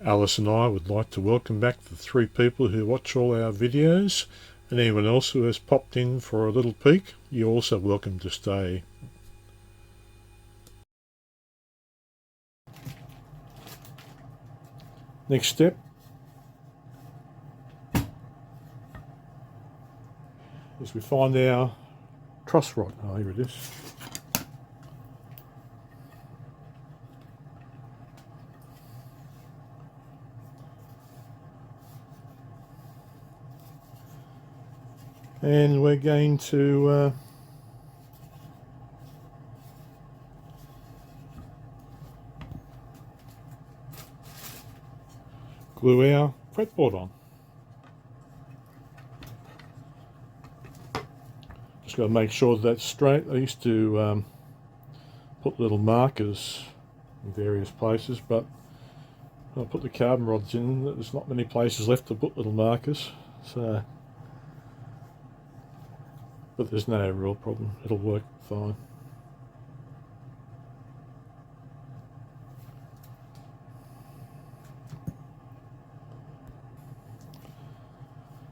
Alice and I would like to welcome back the 3 people who watch all our videos, and anyone else who has popped in for a little peek, you're also welcome to stay. Next step is we find our truss rod. Oh, here it is. And we're going to glue our fretboard on. Just got to make sure that's straight. I used to put little markers in various places, but I put the carbon rods in. There's not many places left to put little markers, so. But there's no real problem. It'll work fine.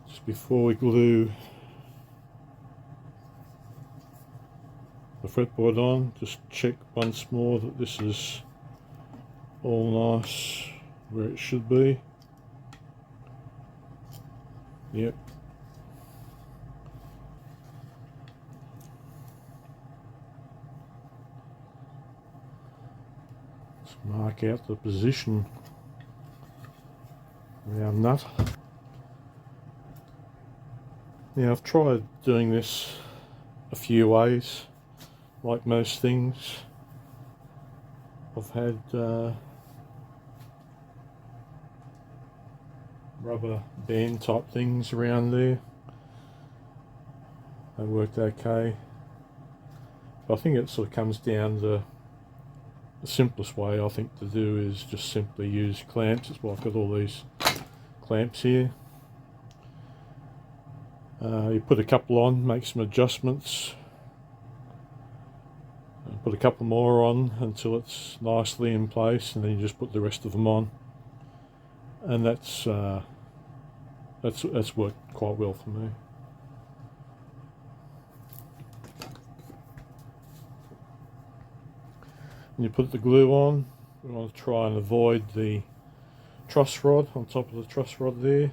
Just before we glue the fretboard on, just check once more that this is all nice where it should be. Yep. Let's mark out the position of our nut. Now I've tried doing this a few ways. Like most things, I've had rubber band type things around there. They worked okay. But I think it sort of comes down to the simplest way I think to do is just simply use clamps. That's why I've got all these clamps here. You put a couple on, make some adjustments. Put a couple more on until it's nicely in place, and then you just put the rest of them on, and that's worked quite well for me. When you put the glue on, we want to try and avoid the truss rod on top of the truss rod there.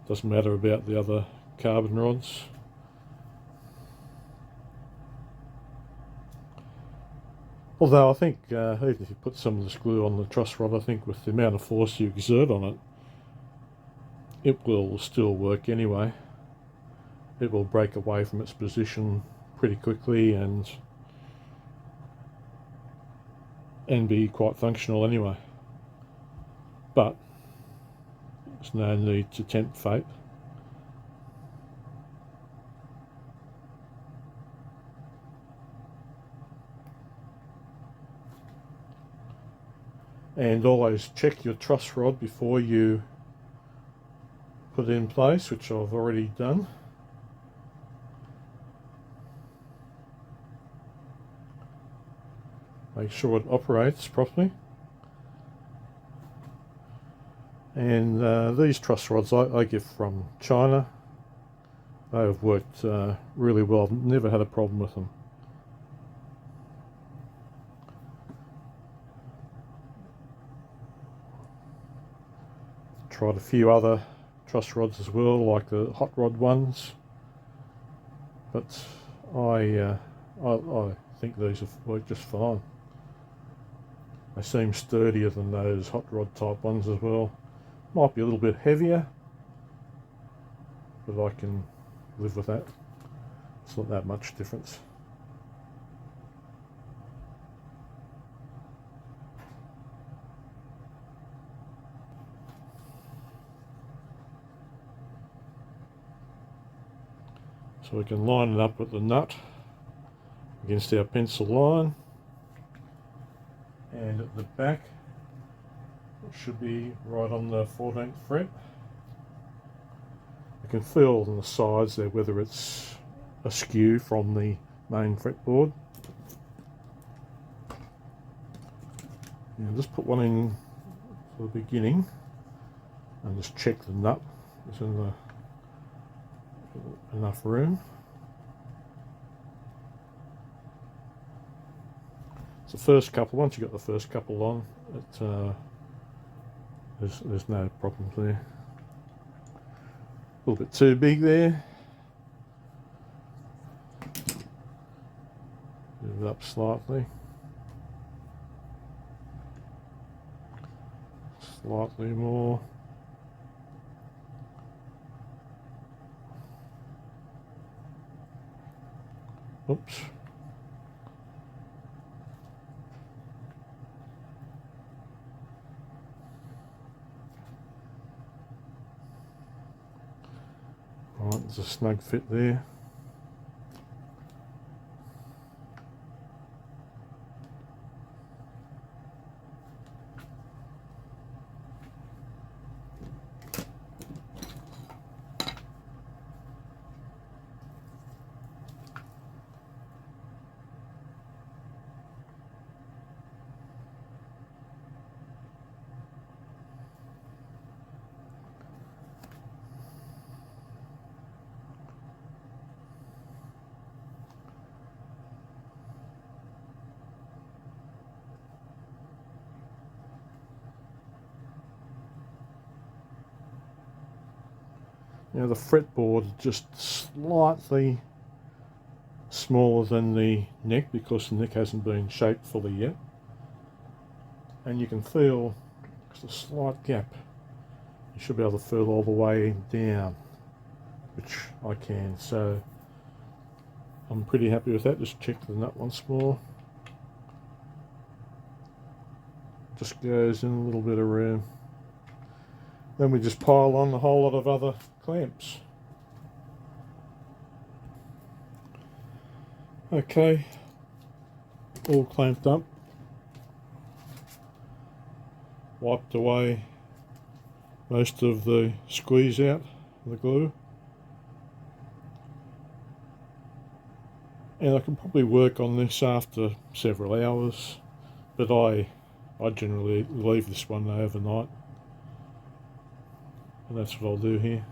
Doesn't matter about the other carbon rods. Although I think even if you put some of this glue on the truss rod, I think with the amount of force you exert on it, it will still work anyway. It will break away from its position pretty quickly and be quite functional anyway. But there's no need to tempt fate. And always check your truss rod before you put it in place, which I've already done. Make sure it operates properly. And these truss rods I get from China. They have worked really well. I've never had a problem with them. Tried a few other truss rods as well, like the hot rod ones, but I think these have worked just fine. They seem sturdier than those hot rod type ones as well. Might be a little bit heavier, but I can live with that. It's not that much difference. So we can line it up with the nut against our pencil line, and at the back it should be right on the 14th fret. You can feel on the sides there whether it's askew from the main fretboard. And just put one in for the beginning, and just check the nut is in the enough room. It's the first couple. Once you got the first couple on, there's no problems there. A little bit too big there. Move it up slightly. Slightly more. Oops. Right, there's a snug fit there. Now the fretboard is just slightly smaller than the neck because the neck hasn't been shaped fully yet, and you can feel just a slight gap. You should be able to feel all the way down, which I can, so I'm pretty happy with that. Just check the nut once more. Just goes in a little bit of room. Then we just pile on a whole lot of other clamps. Okay, all clamped up. Wiped away most of the squeeze out of the glue. And I can probably work on this after several hours, but I generally leave this one overnight. And that's what I'll do here.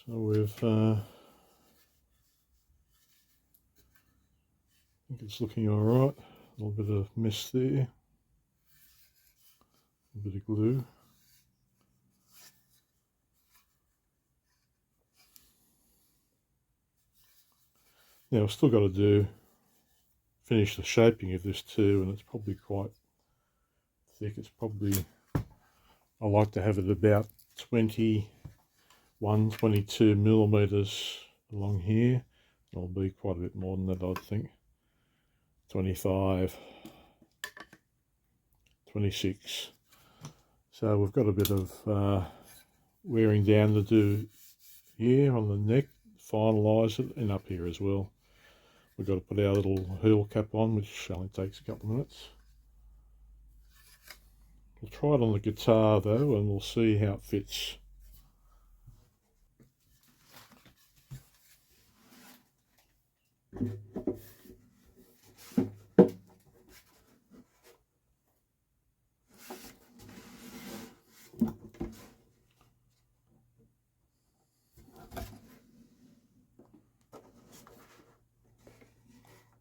So we've, I think it's looking alright. A little bit of mess there. A bit of glue. Now I've still got to finish the shaping of this too, and it's probably quite thick. It's probably, I like to have it about 22 millimeters along here. It'll be quite a bit more than that, I'd think. 25, 26. So we've got a bit of wearing down to do here on the neck, finalise it, and up here as well. We've got to put our little heel cap on, which only takes a couple of minutes. We'll try it on the guitar though, and we'll see how it fits.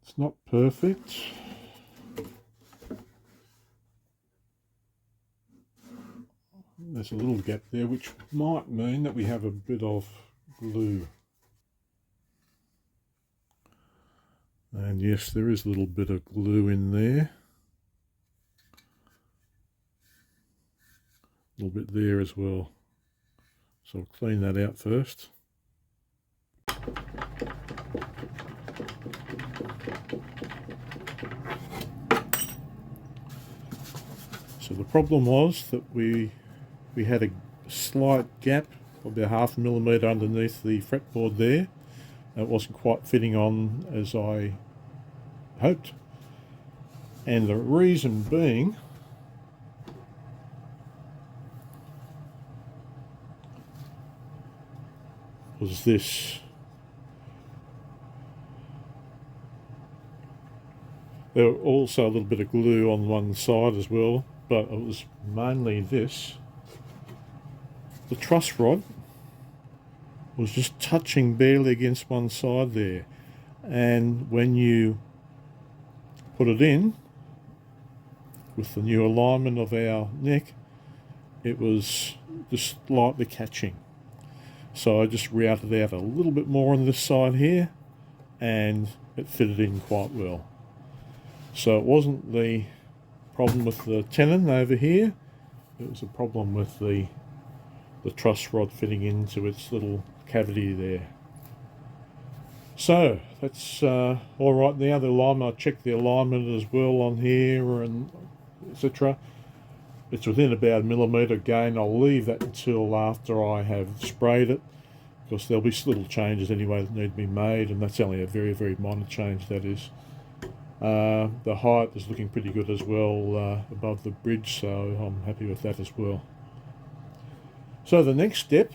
It's not perfect. There's a little gap there, which might mean that we have a bit of glue. And yes, there is a little bit of glue in there. A little bit there as well. So I'll clean that out first. So the problem was that we had a slight gap, probably a ½ millimetre underneath the fretboard there. It wasn't quite fitting on as I hoped. And the reason being was this. There were also a little bit of glue on one side as well, but it was mainly this. The truss rod was just touching barely against one side there, and when you put it in with the new alignment of our neck, it was just slightly catching. So I just routed out a little bit more on this side here, and it fitted in quite well. So it wasn't the problem with the tenon over here, it was a problem with the truss rod fitting into its little cavity there. So that's all right now. The alignment, I checked the alignment as well on here and etc. It's within about 1 millimetre gain. I'll leave that until after I have sprayed it, because there'll be little changes anyway that need to be made, and that's only a very, very minor change, that is. The height is looking pretty good as well above the bridge, so I'm happy with that as well. So the next step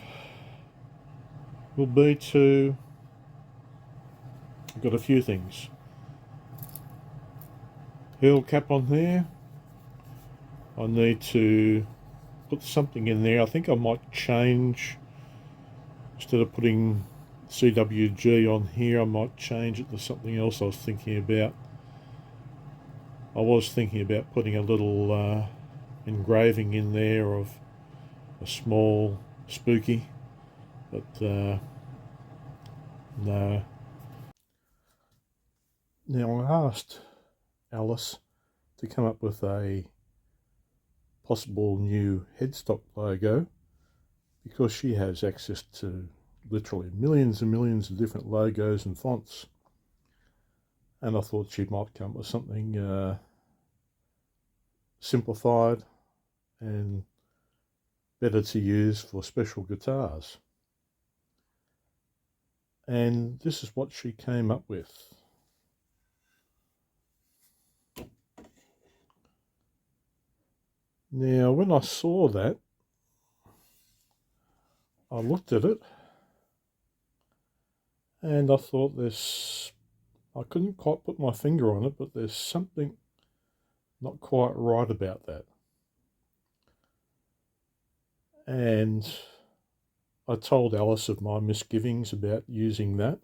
will be to, I've got a few things. Heel cap on there. I need to put something in there. I think I might change, instead of putting CWG on here, I might change it to something else I was thinking about. I was thinking about putting a little engraving in there of a small spooky, but no. Now I asked Alice to come up with a possible new headstock logo, because she has access to literally millions and millions of different logos and fonts, and I thought she might come up with something simplified and better to use for special guitars. And this is what she came up with. Now, when I saw that, I looked at it and I thought I couldn't quite put my finger on it, but there's something not quite right about that. And I told Alice of my misgivings about using that.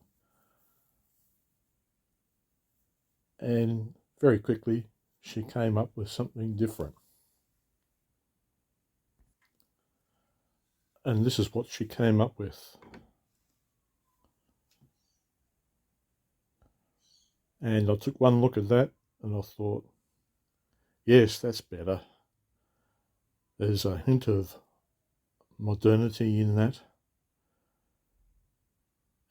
And very quickly, she came up with something different. And this is what she came up with. And I took one look at that and I thought, yes, that's better. There's a hint of modernity in that,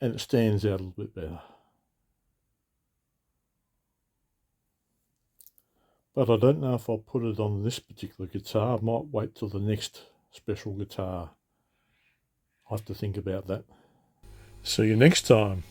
and it stands out a little bit better. But I don't know if I'll put it on this particular guitar. I might wait till the next special guitar. I'll have to think about that. See you next time.